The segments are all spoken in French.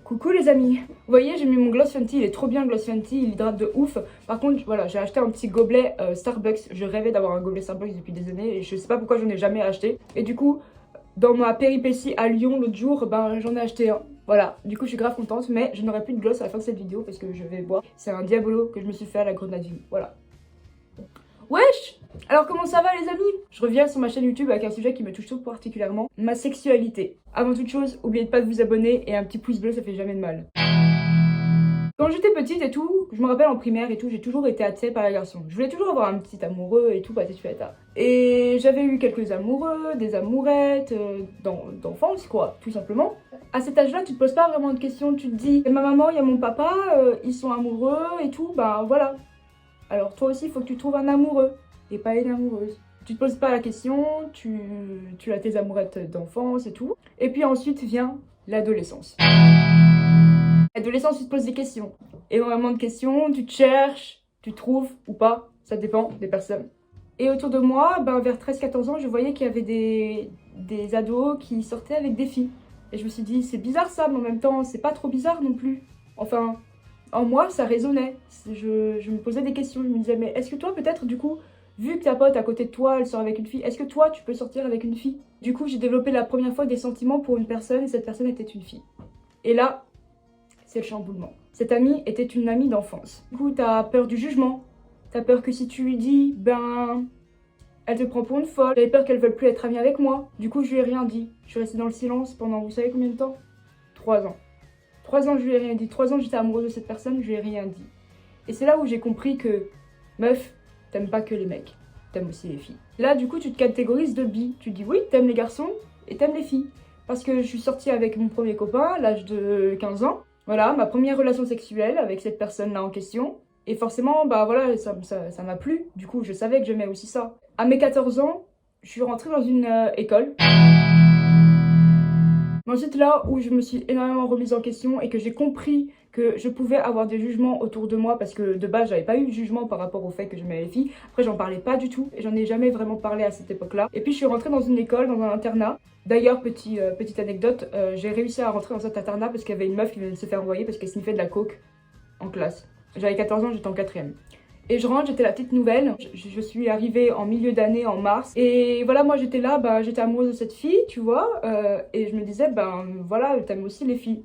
Coucou les amis. Vous voyez, j'ai mis mon Gloss Fenty, il est trop bien le Gloss Fenty, il hydrate de ouf. Par contre, voilà, j'ai acheté un petit gobelet Starbucks. Je rêvais d'avoir un gobelet Starbucks depuis des années et je sais pas pourquoi j'en ai jamais acheté. Et du coup, dans ma péripétie à Lyon l'autre jour, ben j'en ai acheté un. Voilà, du coup je suis grave contente, mais je n'aurai plus de gloss à la fin de cette vidéo parce que je vais boire. C'est un Diabolo que je me suis fait à la grenadine, voilà. Wesh! Alors comment ça va les amis? Je reviens sur ma chaîne YouTube avec un sujet qui me touche tout particulièrement, ma sexualité. Avant toute chose, n'oubliez pas de vous abonner et un petit pouce bleu ça fait jamais de mal. Quand j'étais petite et tout, je me rappelle en primaire et tout, j'ai toujours été attirée par les garçons. Je voulais toujours avoir un petit amoureux et tout, patati. Et j'avais eu quelques amoureux, des amourettes, d'enfance quoi, tout simplement. À cet âge-là, tu te poses pas vraiment de questions, tu te dis, il y a ma maman, il y a mon papa, ils sont amoureux et tout, bah voilà. Alors toi aussi, il faut que tu trouves un amoureux et pas une amoureuse. Tu te poses pas la question, tu as tes amourettes d'enfance et tout. Et puis ensuite vient l'adolescence. L'adolescence, tu te poses des questions. Énormément de questions, tu te cherches, tu trouves ou pas, ça dépend des personnes. Et autour de moi, ben, vers 13-14 ans, je voyais qu'il y avait des ados qui sortaient avec des filles. Et je me suis dit, c'est bizarre ça, mais en même temps, c'est pas trop bizarre non plus. Enfin, en moi, ça résonnait. Je me posais des questions, je me disais, mais est-ce que toi, peut-être, du coup, vu que ta pote à côté de toi, elle sort avec une fille, est-ce que toi, tu peux sortir avec une fille? Du coup, j'ai développé la première fois des sentiments pour une personne, et cette personne était une fille. Et là, c'est le chamboulement. Cette amie était une amie d'enfance. Du coup, t'as peur du jugement. T'as peur que si tu lui dis, ben, elle te prend pour une folle. J'avais peur qu'elle veuille plus être amie avec moi. Du coup, je lui ai rien dit. Je suis restée dans le silence pendant, vous savez combien de temps? 3 ans. 3 ans, je lui ai rien dit. 3 ans, j'étais amoureuse de cette personne, je lui ai rien dit. Et c'est là où j'ai compris que, meuf, t'aimes pas que les mecs. T'aimes aussi les filles. Là, du coup, tu te catégorises de bi. Tu dis oui, t'aimes les garçons et t'aimes les filles. Parce que je suis sortie avec mon premier copain à l'âge de 15 ans. Voilà, ma première relation sexuelle avec cette personne-là en question. Et forcément, bah voilà, ça m'a plu. Du coup, je savais que j'aimais aussi ça. À mes 14 ans, je suis rentrée dans une école. Mais ensuite, là où je me suis énormément remise en question et que j'ai compris que je pouvais avoir des jugements autour de moi parce que de base, j'avais pas eu de jugement par rapport au fait que j'aimais les filles. Après, j'en parlais pas du tout et j'en ai jamais vraiment parlé à cette époque-là. Et puis, je suis rentrée dans une école, dans un internat. D'ailleurs, petite anecdote, j'ai réussi à rentrer dans cet internat parce qu'il y avait une meuf qui venait de se faire envoyer parce qu'elle sniffait de la coke en classe. J'avais 14 ans, j'étais en 4e. Et je rentre, j'étais la petite nouvelle. Je suis arrivée en milieu d'année, en mars. Et voilà, moi j'étais là, bah, j'étais amoureuse de cette fille, tu vois. Et je me disais, ben voilà, t'aimes aussi les filles.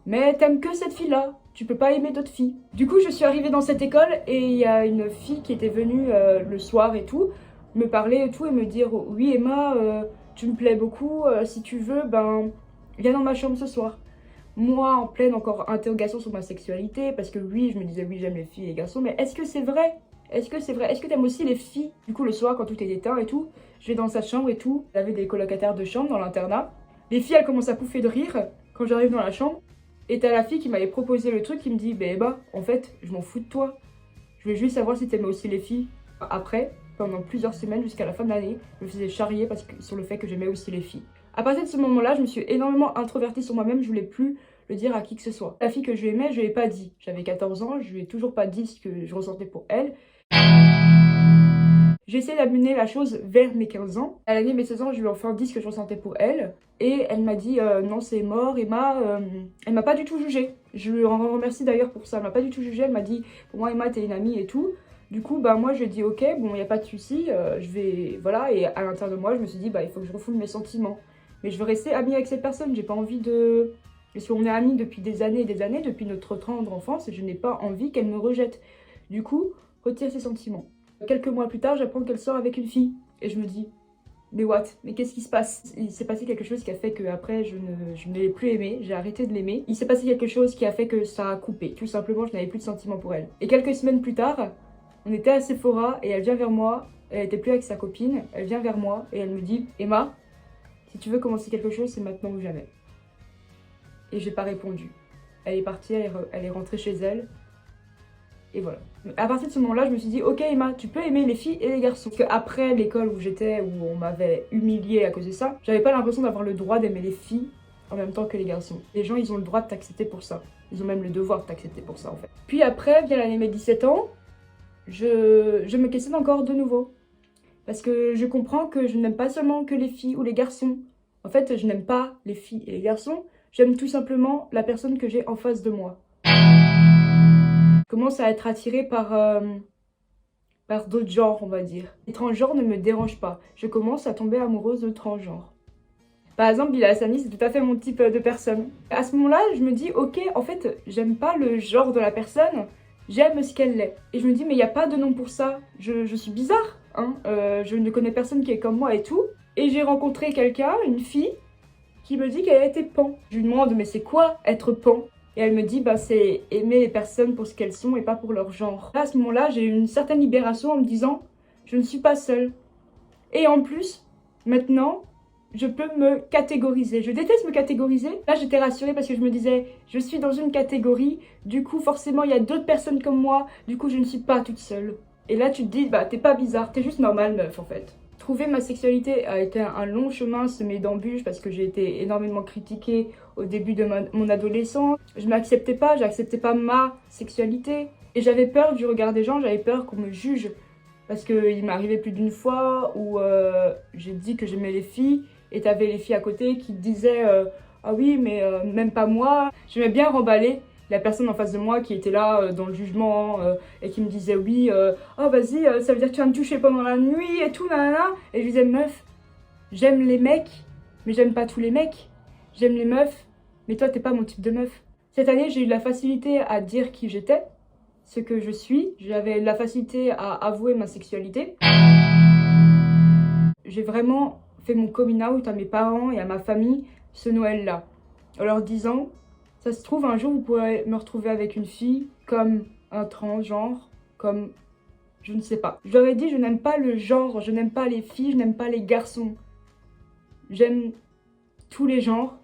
Mais t'aimes que cette fille-là. Tu peux pas aimer d'autres filles. Du coup, je suis arrivée dans cette école et il y a une fille qui était venue le soir et tout, me parler et tout et me dire, oui Emma, tu me plais beaucoup, si tu veux, ben viens dans ma chambre ce soir. Moi, en pleine encore interrogation sur ma sexualité, parce que oui, je me disais oui, j'aime les filles et les garçons, mais est-ce que c'est vrai? Est-ce que c'est vrai? Est-ce que t'aimes aussi les filles? Du coup, le soir, quand tout est éteint et tout, je vais dans sa chambre et tout. Il y avait des colocataires de chambre dans l'internat. Les filles, elles commencent à pouffer de rire quand j'arrive dans la chambre. Et t'as la fille qui m'avait proposé le truc qui me dit, bah, en fait, je m'en fous de toi. Je voulais juste savoir si t'aimais aussi les filles. Après, pendant plusieurs semaines, jusqu'à la fin de l'année, je me faisais charrier sur le fait que j'aimais aussi les filles. À partir de ce moment-là, je me suis énormément introvertie sur moi-même, je voulais plus le dire à qui que ce soit. La fille que je aimais, je lui ai pas dit. J'avais 14 ans, je lui ai toujours pas dit ce que je ressentais pour elle. J'ai essayé d'amener la chose vers mes 15 ans. À l'année de mes 16 ans, je lui ai enfin dit ce que je ressentais pour elle. Et elle m'a dit non, c'est mort, Emma. Elle m'a pas du tout jugée. Je lui en remercie d'ailleurs pour ça. Elle m'a pas du tout jugée. Elle m'a dit pour moi, Emma, t'es une amie et tout. Du coup, bah moi, je lui ai dit ok, bon, y a pas de souci. Je vais. Voilà. Et à l'intérieur de moi, je me suis dit bah il faut que je refoule mes sentiments. Mais je veux rester amie avec cette personne. J'ai pas envie de. Parce qu'on est amis depuis des années et des années, depuis notre tendre enfance, et je n'ai pas envie qu'elle me rejette. Du coup, retire ses sentiments. Quelques mois plus tard, j'apprends qu'elle sort avec une fille. Et je me dis, mais what? Mais qu'est-ce qui se passe? Il s'est passé quelque chose qui a fait que après je ne l'ai plus aimée, j'ai arrêté de l'aimer. Il s'est passé quelque chose qui a fait que ça a coupé. Tout simplement, je n'avais plus de sentiments pour elle. Et quelques semaines plus tard, on était à Sephora et elle vient vers moi. Elle était plus avec sa copine. Elle vient vers moi et elle me dit, Emma, si tu veux commencer quelque chose, c'est maintenant ou jamais. Et j'ai pas répondu. Elle est partie, elle est rentrée chez elle. Et voilà. À partir de ce moment-là, je me suis dit, ok Emma, tu peux aimer les filles et les garçons. Parce qu'après l'école où j'étais, où on m'avait humiliée à cause de ça, j'avais pas l'impression d'avoir le droit d'aimer les filles en même temps que les garçons. Les gens, ils ont le droit de t'accepter pour ça. Ils ont même le devoir de t'accepter pour ça en fait. Puis après, vient l'année de mes 17 ans, je me questionne encore de nouveau. Parce que je comprends que je n'aime pas seulement que les filles ou les garçons. En fait, je n'aime pas les filles et les garçons, J'aime tout simplement la personne que j'ai en face de moi. Je commence à être attirée par d'autres genres, on va dire. Les transgenres ne me dérangent pas. Je commence à tomber amoureuse de transgenres. Par exemple, Bilal Hassani, c'est tout à fait mon type de personne. À ce moment-là, je me dis, ok, en fait, j'aime pas le genre de la personne, j'aime ce qu'elle est. Et je me dis, mais il n'y a pas de nom pour ça. Je suis bizarre, hein. Je ne connais personne qui est comme moi et tout. Et j'ai rencontré quelqu'un, une fille, qui me dit qu'elle était pan. Je lui demande, mais c'est quoi être pan? Et elle me dit, bah c'est aimer les personnes pour ce qu'elles sont et pas pour leur genre. Là, à ce moment-là, j'ai eu une certaine libération en me disant, je ne suis pas seule. Et en plus, maintenant, je peux me catégoriser. Je déteste me catégoriser. Là, j'étais rassurée parce que je me disais, je suis dans une catégorie, du coup, forcément, il y a d'autres personnes comme moi, du coup, je ne suis pas toute seule. Et là, tu te dis, bah, t'es pas bizarre, t'es juste normale, meuf, en fait. Trouver ma sexualité a été un long chemin semé d'embûches parce que j'ai été énormément critiquée au début de mon adolescence. Je m'acceptais pas, j'acceptais pas ma sexualité. Et j'avais peur du regard des gens, j'avais peur qu'on me juge. Parce qu'il m'est arrivé plus d'une fois où j'ai dit que j'aimais les filles et t'avais les filles à côté qui te disaient ah oui, mais même pas moi. J'aimais bien remballer la personne en face de moi qui était là dans le jugement et qui me disait oui, oh vas-y, ça veut dire que tu vas me toucher pendant la nuit et tout, nanana. Et je lui disais, meuf, j'aime les mecs, mais j'aime pas tous les mecs. J'aime les meufs, mais toi t'es pas mon type de meuf. Cette année, j'ai eu la facilité à dire qui j'étais, ce que je suis. J'avais la facilité à avouer ma sexualité. J'ai vraiment fait mon coming out à mes parents et à ma famille ce Noël-là, en leur disant, ça se trouve un jour vous pourrez me retrouver avec une fille comme un transgenre, comme je ne sais pas. Je leur ai dit, je n'aime pas le genre, je n'aime pas les filles, je n'aime pas les garçons. J'aime tous les genres,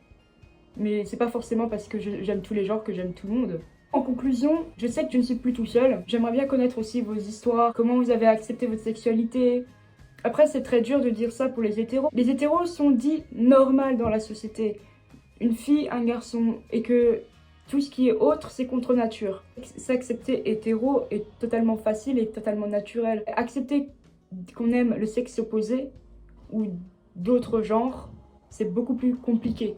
mais c'est pas forcément parce que j'aime tous les genres que j'aime tout le monde. En conclusion, je sais que je ne suis plus tout seul. J'aimerais bien connaître aussi vos histoires, comment vous avez accepté votre sexualité. Après, c'est très dur de dire ça pour les hétéros. Les hétéros sont dits normales dans la société. Une fille, un garçon, et que tout ce qui est autre, c'est contre nature. S'accepter hétéro est totalement facile et totalement naturel. Accepter qu'on aime le sexe opposé ou d'autres genres, c'est beaucoup plus compliqué.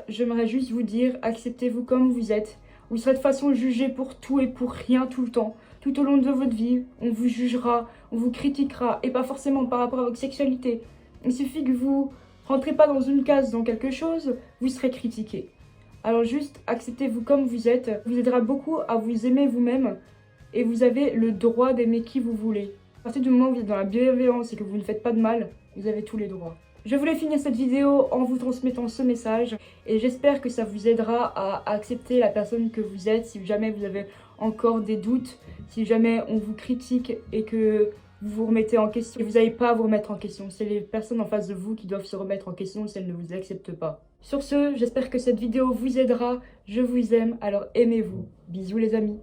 J'aimerais juste vous dire, acceptez-vous comme vous êtes. Vous serez de façon jugé pour tout et pour rien tout le temps. Tout au long de votre vie, on vous jugera, on vous critiquera, et pas forcément par rapport à votre sexualité. Il suffit que vous rentrez pas dans une case, dans quelque chose, vous serez critiqué. Alors juste, acceptez-vous comme vous êtes, vous aidera beaucoup à vous aimer vous-même, et vous avez le droit d'aimer qui vous voulez. À partir du moment où vous êtes dans la bienveillance et que vous ne faites pas de mal, vous avez tous les droits. Je voulais finir cette vidéo en vous transmettant ce message et j'espère que ça vous aidera à accepter la personne que vous êtes si jamais vous avez encore des doutes, si jamais on vous critique et que vous vous remettez en question. Et vous n'avez pas à vous remettre en question, c'est les personnes en face de vous qui doivent se remettre en question si elles ne vous acceptent pas. Sur ce, j'espère que cette vidéo vous aidera, je vous aime, alors aimez-vous. Bisous les amis.